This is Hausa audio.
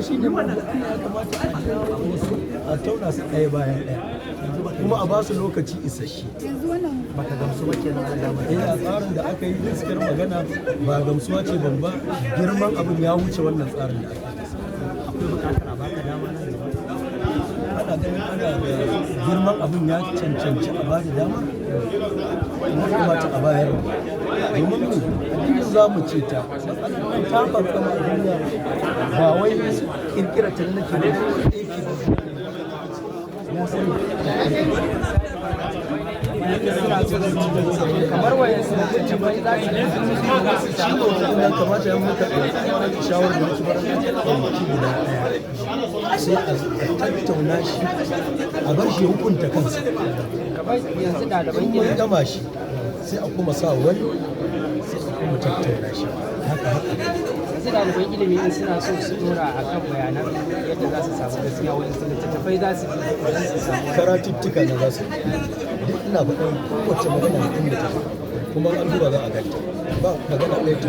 shi ne ya kamata a jawo wasu a tauna su ɗaya bayan ɗaya kuma a ba su lokaci isasshe. Baka gamsu ba kenan a damar. A tsarin da aka yi gaskiyar magana ba gamsuwa ce ban ba, girman abin ya wuce wannan tsarin da aka yi. Akwai bukatar a baka dama nan gaba. Ana ganin ana da girman abin ya cancanci a bada dama, kuma kamata a bayar. Domin mu addinin za mu ce ta matsalar ta fankama a duniya ba wai kirkira ta nake da aiki ba. Na sani Kamar wayan su da bai za su ciwo ya kamata ya muka shawarar da wasu baran ɗauki guda ɗaya sai a tattauna shi a bar shi hukunta kansa. kamar yanzu ɗaliban Mun ilimi gama shi sai a kuma sa wani sai a kuma tattauna shi haka. yanzu ɗaliban ilimi in suna so su dora a kan bayanan yadda za su samu gaskiya wayan su littattafai za su bi don su samu Karatuttuka na za su duk ina faɗin kowace magana da inda ta kuma an duba za a ganta ba magana ɗaya ta